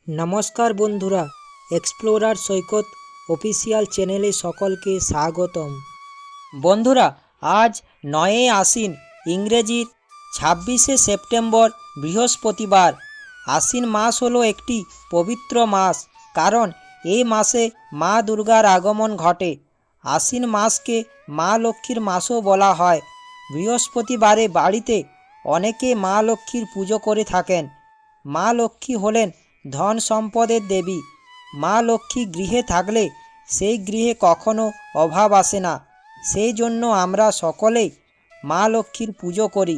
নমস্কার বন্ধুরা, এক্সপ্লোরার সৈকত অফিসিয়াল চ্যানেলে সকলকে স্বাগতম। বন্ধুরা, আজ 9ই আশ্বিন, ইংরেজির 26শে সেপ্টেম্বর, বৃহস্পতিবার। আশ্বিন মাস হলো একটি পবিত্র মাস, কারণ এই মাসে মা দুর্গার আগমন ঘটে। আশ্বিন মাসকে মা লক্ষ্মীর মাসও বলা হয়। বৃহস্পতিবারে বাড়িতে অনেকে মা লক্ষ্মীর পুজো করে থাকেন। মা লক্ষ্মী হলেন ধন সম্পদের দেবী। মা লক্ষ্মী গৃহে থাকলে সেই গৃহে কখনো অভাব আসে না। সেই জন্য আমরা সকলেই মা লক্ষ্মীর পুজো করি।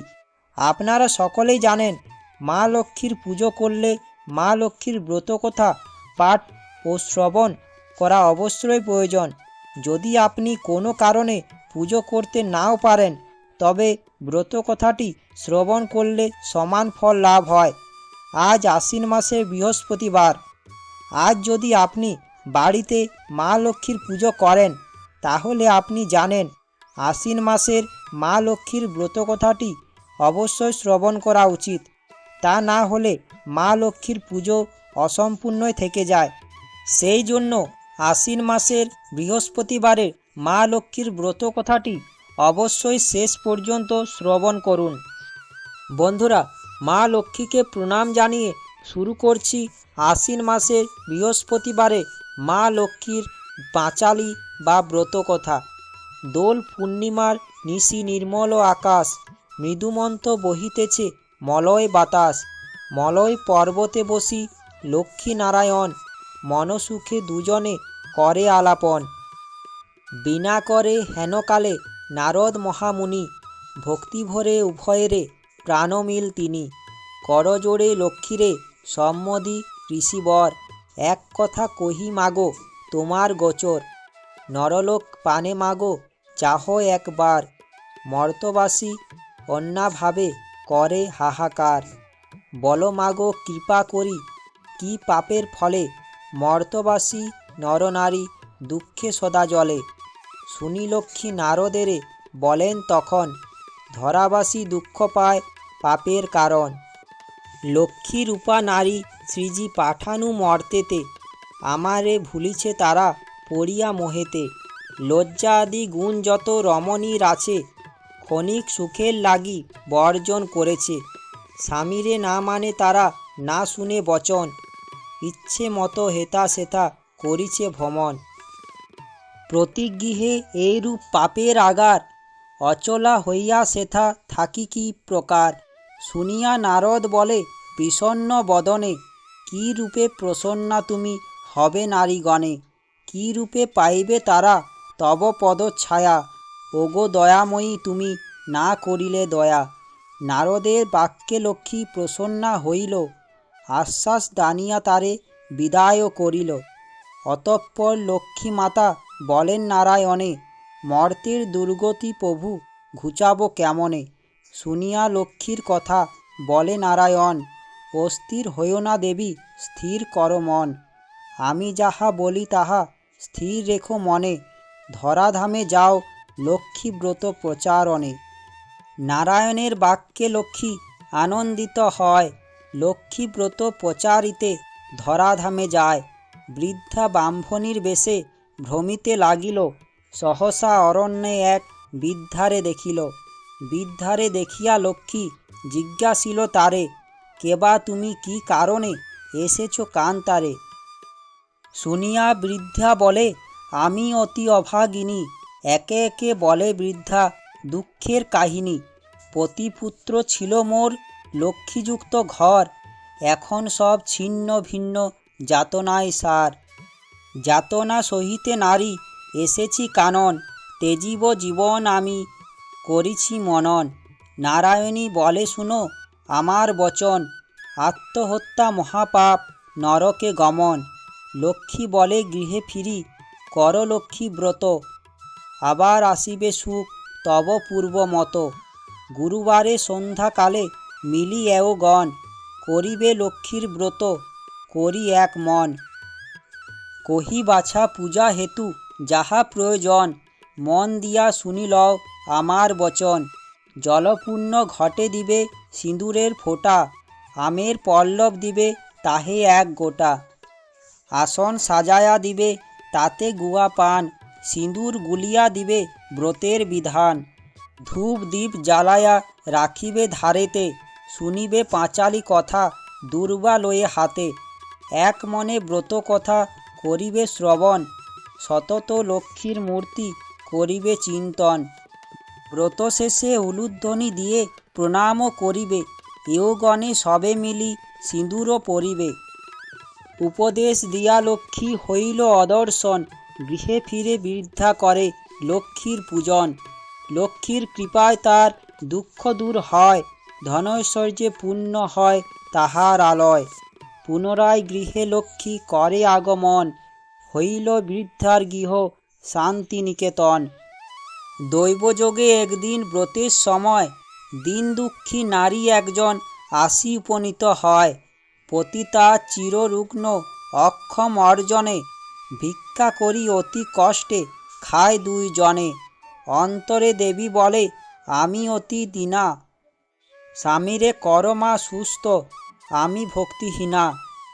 আপনারা সকলেই জানেন, মা লক্ষ্মীর পুজো করলে মা লক্ষ্মীর ব্রতকথা পাঠ ও শ্রবণ করা অবশ্যই প্রয়োজন। যদি আপনি কোনো কারণে পুজো করতে নাও পারেন, তবে ব্রতকথাটি শ্রবণ করলে সমান ফল লাভ হয়। আজ আশ্বিন মাসের বৃহস্পতিবার। আজ যদি আপনি বাড়িতে মা লক্ষ্মীর পুজো করেন, তাহলে আপনি জানেন আশ্বিন মাসের মা লক্ষ্মীর ব্রতকথাটি অবশ্যই শ্রবণ করা উচিত। তা না হলে মা লক্ষ্মীর পুজো অসম্পূর্ণই থেকে যায়। সেই জন্য আশ্বিন মাসের বৃহস্পতিবারের মা লক্ষ্মীর ব্রতকথাটি অবশ্যই শেষ পর্যন্ত শ্রবণ করুন। বন্ধুরা, মা লক্ষ্মীকে প্রণাম জানিয়ে শুরু করছি আশ্বিন মাসের বৃহস্পতিবারে মা লক্ষ্মীর পাঁচালী বা ব্রতকথা। দোল পূর্ণিমার নিশি নির্মল আকাশ, মৃদুমন্ত বহিতেছে মলয় বাতাস। মলয় পর্বতে বসি লক্ষ্মী নারায়ণ, মনসুখে দুজনে করে আলাপন। বিনা করে হেনকালে নারদ মহামুনি, ভক্তিভরে উভয়েরে প্রাণমিল তিনি। করজোড়ে লক্ষ্মীরে সম্মতি ঋষিবর, এক কথা কহি মাগো তোমার গোচর। নরলোক পানে মাগো চাহ একবার, মর্তবাসী অন্যাভাবে করে হাহাকার। বল মাগো কৃপা করি কি পাপের ফলে, মর্তবাসী নরনারী দুঃখে সদা জলে। শুনি লক্ষ্মী নারদেরে বলেন তখন, ধরাবাসী দুঃখ পায় পাপের কারণ। লক্ষ্মী রূপা নারী শ্রীজি পাঠানু মর্তেতে, আমারে ভুলিছে তারা পড়িয়া মোহেতে। লজ্জা আদি গুণ যত রমণীর আছে, ক্ষণিক সুখের লাগি বর্জন করেছে। স্বামীরে না মানে তারা, না শুনে বচন, ইচ্ছে মতো হেতা সেথা করিছে ভ্রমণ। প্রতিগৃহে এইরূপ পাপের আগার, অচলা হইয়া সেথা থাকি কি প্রকার। শুনিয়া নারদ বলে বিষণ্ণ বদনে, কি রূপে প্রসন্না তুমি হবে নারীগণে। কি রূপে পাইবে তারা তব পদছায়া, ওগো দয়াময়ী তুমি না করিলে দয়া। নারদের বাক্যে লক্ষ্মী প্রসন্না হইল, আশ্বাস দানিয়া তারে বিদায় করিল। অতঃপর লক্ষ্মী মাতা বলেন নারায়ণে, মর্তের দুর্গতি প্রভু ঘুচাব কেমনে। শুনিয়া লক্ষ্মীর কথা বলে নারায়ণ, অস্থির হইও না দেবী স্থির কর মন। আমি যাহা বলি তাহা স্থির রেখো মনে, ধরাধামে যাও লক্ষ্মী ব্রত প্রচারণে। নারায়ণের বাক্যে লক্ষ্মী আনন্দিত হয়, লক্ষ্মী ব্রত প্রচারিতে ধরাধামে যায়। বৃদ্ধা ব্রাহ্মণীর বেশে ভ্রমিতে লাগিল, সহসা অরণ্যে এক বৃদ্ধারে দেখিল। বৃদ্ধারে দেখিয়া লক্ষ্মী জিজ্ঞাসিল তারে, কেবা তুমি কি কারণে এসেছ কান্তারে। শুনিয়া বৃদ্ধা বলে, আমি অতি অভাগিনী। একে একে বলে বৃদ্ধা দুঃখের কাহিনী। পতিপুত্র ছিল মোর লক্ষ্মীযুক্ত ঘর, এখন সব ছিন্ন ভিন্ন যাতনায় সার। যাতনা সহিতে নারী এসেছি কানন, তেজিব জীবন আমি করিছি মনন। নারায়ণী বলে শুনো আমার বচন, আত্মহত্যা মহাপাপ নরকে গমন। লক্ষ্মী বলে গৃহে ফিরি কর লক্ষ্মী ব্রত, আবার আসিবে সুখ তব পূর্ব মতো। গুরুবারে সন্ধ্যাকালে মিলিয়েও গণ, করিবে লক্ষ্মীর ব্রত করি এক মন। কহি বাছা পূজা হেতু যাহা প্রয়োজন, মন দিয়া শুনি লও আমার বচন। জলপূর্ণ ঘটে দিবে সিঁদুরের ফোঁটা, আমের পল্লব দিবে তাহে এক গোটা। আসন সাজায়া দিবে তাতে গুয়া পান, সিঁদুর গুলিয়া দিবে ব্রতের বিধান। ধূপ দীপ জ্বালায়া রাখিবে ধারেতে, শুনিবে পাঁচালি কথা দুর্বা লয়ে হাতে। এক মনে ব্রত কথা করিবে শ্রবণ, সতত লক্ষ্মীর মূর্তি করিবে চিন্তন। ব্রত শেষে উলুধ্বনি দিয়ে প্রণামও করিবে, এও গণে সবে মিলি সিঁদুরও পরিবে। উপদেশ দিয়া লক্ষ্মী হইল অদর্শন, গৃহে ফিরে বৃদ্ধা করে লক্ষ্মীর পূজন। লক্ষ্মীর কৃপায় তার দুঃখ দূর হয়, ধনৈশ্বর্যে পূর্ণ হয় তাহার আলয়। পুনরায় গৃহে লক্ষ্মী করে আগমন, হইল বৃদ্ধার গৃহ শান্তিনিকেতন। দৈবযোগে একদিন ব্রতের সময়, দিন দুঃখী নারী একজন আসি উপনীত হয়। পতিতা চিররুগ্ন অক্ষম অর্জনে, ভিক্ষা করি অতি কষ্টে খায় দুইজনে। অন্তরে দেবী বলে আমি অতি দীনা, স্বামীরে কর মা সুস্থ আমি ভক্তিহীনা।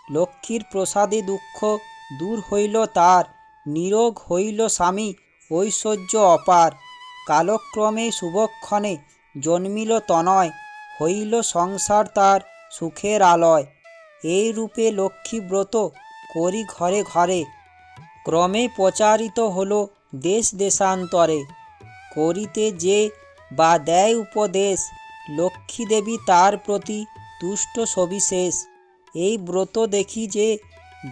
লক্ষ্মীর প্রসাদে দুঃখ দূর হইল তার, নিরোগ হইল স্বামী ঐশ্বর্য অপার। কালক্রমে শুভক্ষণে জন্মিল তনয়, হইল সংসার তার সুখের আলয়। এই রূপে লক্ষ্মী ব্রত করি ঘরে ঘরে, ক্রমে প্রচারিত হল দেশ দেশান্তরে। করিতে যে বা দেয় উপদেশ, লক্ষ্মী দেবী তার প্রতি তুষ্ট সবিশেষ। এই ব্রত দেখি যে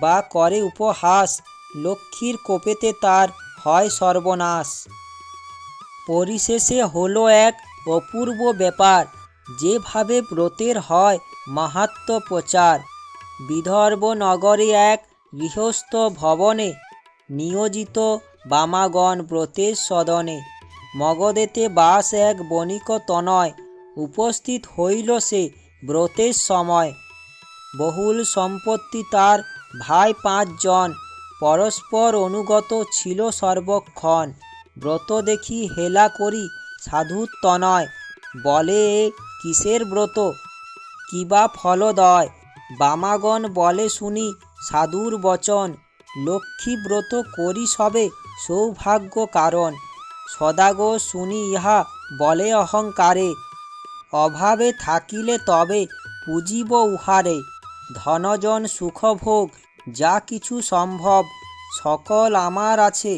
বা করে উপহাস, লক্ষ্মীর কোপেতে তার হয় সর্বনাশ। পরিশেষে হলো এক অপূর্ব ব্যাপার, যেভাবে ব্রতের হয় মাহাত্ম্য প্রচার। বিদর্ভ নগরে এক গৃহস্থ ভবনে, নিয়োজিত বামাগণ ব্রতের সদনে। মগধেতে বাস এক বণিক তনয়, উপস্থিত হইল সে ব্রতের সময়। বহুল সম্পত্তি তার ভাই 5 জন, পরস্পর অনুগত ছিল সর্বক্ষণ। ব্রত দেখি হেলা করি সাধু তনয়, বলে এ কিসের ব্রত কিবা ফলদয়। বামাগণ বলে শুনি সাধুর বচন, লক্ষ্মী ব্রত করি সবে সৌভাগ্য কারণ। সদাগর শুনি ইহা বলে অহংকারে, অভাবে থাকিলে তবে পুজিব উহারে। ধনজন সুখভোগ যা কিছু সম্ভব, সকল আমার আছে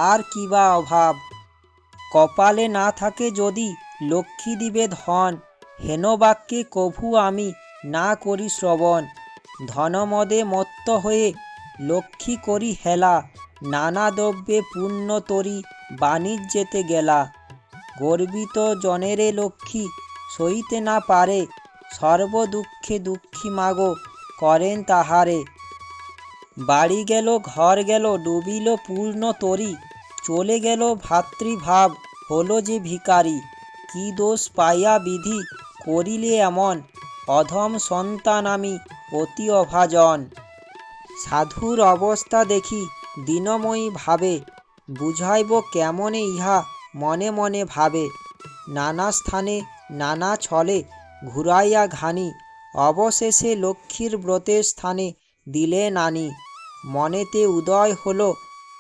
আর কিবা অভাব। কপালে না থাকে যদি লক্ষ্মী দিবে ধন, হেন বাক্যে কভু আমি না করি শ্রবণ। ধনমদে মত্ত হয়ে লক্ষ্মী করি হেলা, নানা দ্রব্যে পূর্ণ তরি বাণিজ্যেতে গেলা। গর্বিত জনেরে লক্ষ্মী সইতে না পারে, সর্ব দুঃখে দুঃখী মাগো করেন তাহারে। বাড়ি গেল ঘর গেল ডুবিল পূর্ণ তরি, চলে গেল ভাতৃভাব হলো যে ভিখারি। কি দোষ পাইয়া বিধি করিলে এমন, অধম সন্তান আমি অতি অভাজন। সাধুর অবস্থা দেখি দীনময়ী ভাবে, বুঝাইব কেমনে ইহা মনে মনে ভাবে। নানা স্থানে নানা ছলে ঘুরাইয়া ঘানি, অবশেষে লক্ষ্মীর ব্রতের স্থানে দিলেন আনি। মনেতে উদয় হলো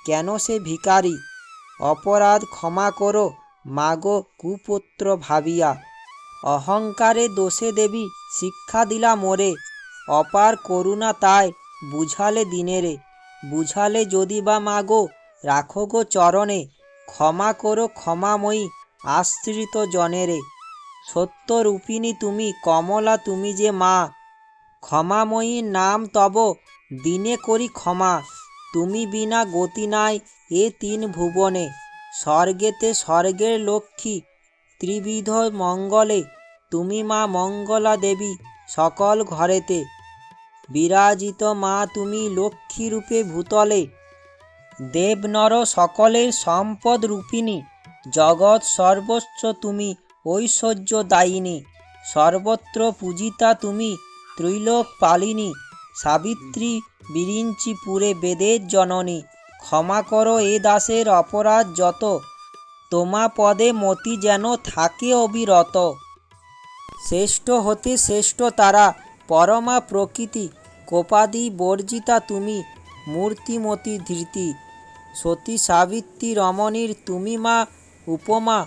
কেন সে ভিখারি, অপরাধ ক্ষমা করো মাগো কুপুত্র ভাবিয়া। অহংকারে দোষে দেবী শিক্ষা দিলা মোরে, অপার করুণা তাই বুঝালে দিনেরে। বুঝালে যদি বা মাগো রাখো গো চরণে, ক্ষমা করো ক্ষমাময়ী আশ্রিত জনেরে। সত্যরূপিণী তুমি কমলা তুমি যে মা, ক্ষমাময়ীর নাম তব দিনে করি ক্ষমা। তুমি বিনা গতি নাই এ 3 ভুবনে, স্বর্গেতে স্বর্গের লক্ষ্মী ত্রিবিধ মঙ্গলে। তুমি মা মঙ্গলা দেবী সকল ঘরেতে, বিরাজিত মা তুমি লক্ষ্মী রূপে ভূতলে। দেব নর সকলের সম্পদ রূপিণী, জগৎ সর্বস্ব তুমি ঐশ্বর্য দায়িনী। সর্বত্র পূজিতা তুমি ত্রৈলোক পালিনী, সাবিত্রী বিরিঞ্চিপুরে বেদের জননী। ক্ষমা করো এ দাসের অপরাধ যত, তোমা পদে মতি যেন থাকে অবিরত। শ্রেষ্ঠ হতে শ্রেষ্ঠ তারা পরমা প্রকৃতি, কোপাদি বর্জিতা তুমি, মূর্তিমতি ধৃতি, সতী সাবিত্রী রমণীর তুমি মা উপমা,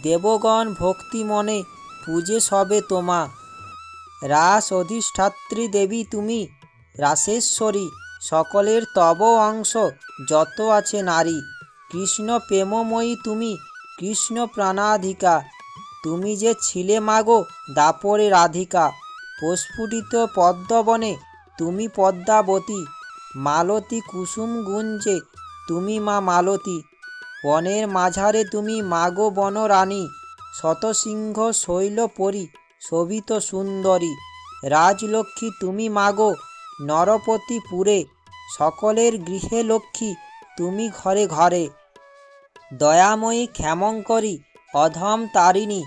দেবগণ ভক্তি মনে পূজে সবে তোমা। রাস অধিষ্ঠাত্রী দেবী তুমি, রাসেশ্বরী, সকলের তব অংশ যত আছে নারী। কৃষ্ণ প্রেমময়ী তুমি, কৃষ্ণ প্রাণাধিকা, তুমি যে ছিলে মাগো দাপরে রাধিকা। প্রস্ফুটিত পদ্মবনে তুমি পদ্মাবতী, মালতী কুসুম গুঞ্জে তুমি মা মালতী। বনের মাঝারে তুমি মাগো বনরানী, শতসিংহ শৈল পরি শোভিত সুন্দরী। রাজলক্ষ্মী তুমি মাগো নরপতিপুরে, সকলের গৃহে লক্ষ্মী তুমি ঘরে ঘরে। দয়াময়ী ক্ষেমঙ্করী অধম তারিণী,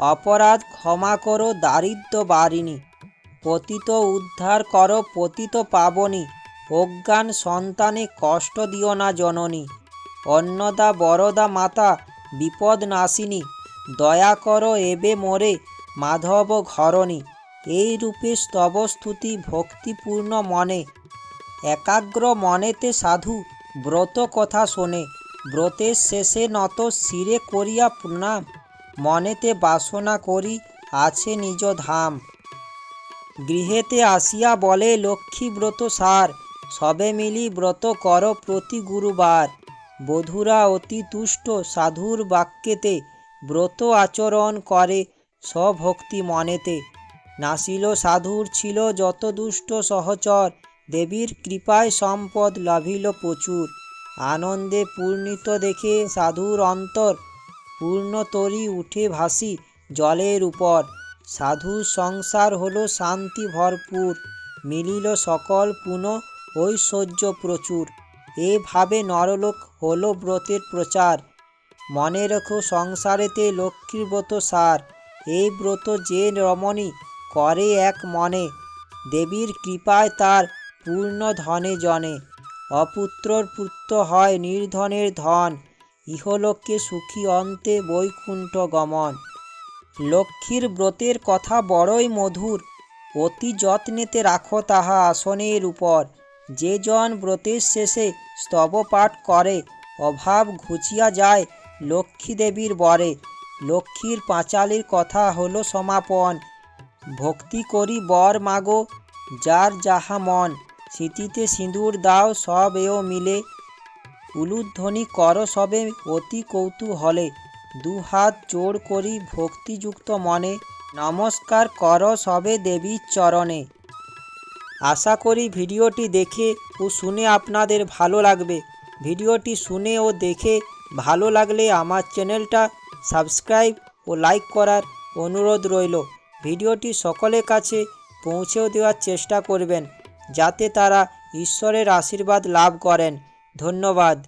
অপরাধ ক্ষমা করো দারিদ্র্য বারিণী। পতিত উদ্ধার করো পতিত পাবনী, অজ্ঞান সন্তানে কষ্ট দিও না জননী। অন্নদা বরদা মাতা বিপদ নাশিনী, দয়া করো এবে মোরে মাধব ঘরণী। এই রূপে স্তব স্তুতি ভক্তিপূর্ণ মনে, একাগ্র মনেতে সাধু ব্রত কথা শোনে। ব্রতের শেষে নত শিরে করিয়া প্রণাম, মনেতে বাসনা করি আছে নিজ ধাম। গৃহেতে আসিয়া বলে লক্ষ্মী ব্রত সার, সবে মিলি ব্রত কর প্রতি গুরুবার। বধূরা অতি তুষ্ট সাধুর বাক্যেতে, ব্রত আচরণ করে স্বভক্তি মনেতে। নাসিল সাধুর ছিল যত দুষ্ট সহচর, দেবীর কৃপায় সম্পদ লাভিল প্রচুর। আনন্দে পূর্ণিত দেখে সাধুর অন্তর, পূর্ণতরী উঠে ভাসি জলের উপর। সাধুর সংসার হলো শান্তি ভরপুর, মিলিল সকল পুণ্য ঐশ্বর্য প্রচুর। এভাবে নরলোক হলো ব্রতের প্রচার, মনে রেখো সংসারেতে লক্ষ্মীর ব্রত সার। এই ব্রত যে রমণী করে এক মনে, দেবীর কৃপায় তার পূর্ণ ধনে জনে। অপুত্রর পুত্র হয় নির্ধনের ধন, ইহলোকে সুখী অন্তে বৈকুণ্ঠ গমন। লক্ষ্মীর ব্রতের কথা বড়ই মধুর, অতি যত্নেতে রাখো তাহা আসনের উপর। যে জন ব্রতের শেষে স্তব পাঠ করে, অভাব ঘুচিয়া যায় লক্ষ্মী দেবীর বরে। লক্ষ্মীর পাঁচালীর কথা হলো সমাপন, ভক্তি করি বর মাগো যার যাহা মন। স্মৃতিতে সিঁদুর দাও সব এও মিলে, উলুধ্বনি কর সবে অতি কৌতূহলে। দুহাত জোড় করি ভক্তিযুক্ত মনে, নমস্কার কর সবে দেবীর চরণে। আশা করি ভিডিওটি দেখে ও শুনে আপনাদের ভালো লাগবে। ভিডিওটি শুনে ও দেখে ভালো লাগলে আমার চ্যানেলটা সাবস্ক্রাইব ও লাইক করার অনুরোধ রইল। ভিডিওটি সকলের কাছে পৌঁছেও দেওয়ার চেষ্টা করবেন, যাতে তারা ঈশ্বরের আশীর্বাদ লাভ করেন। ধন্যবাদ।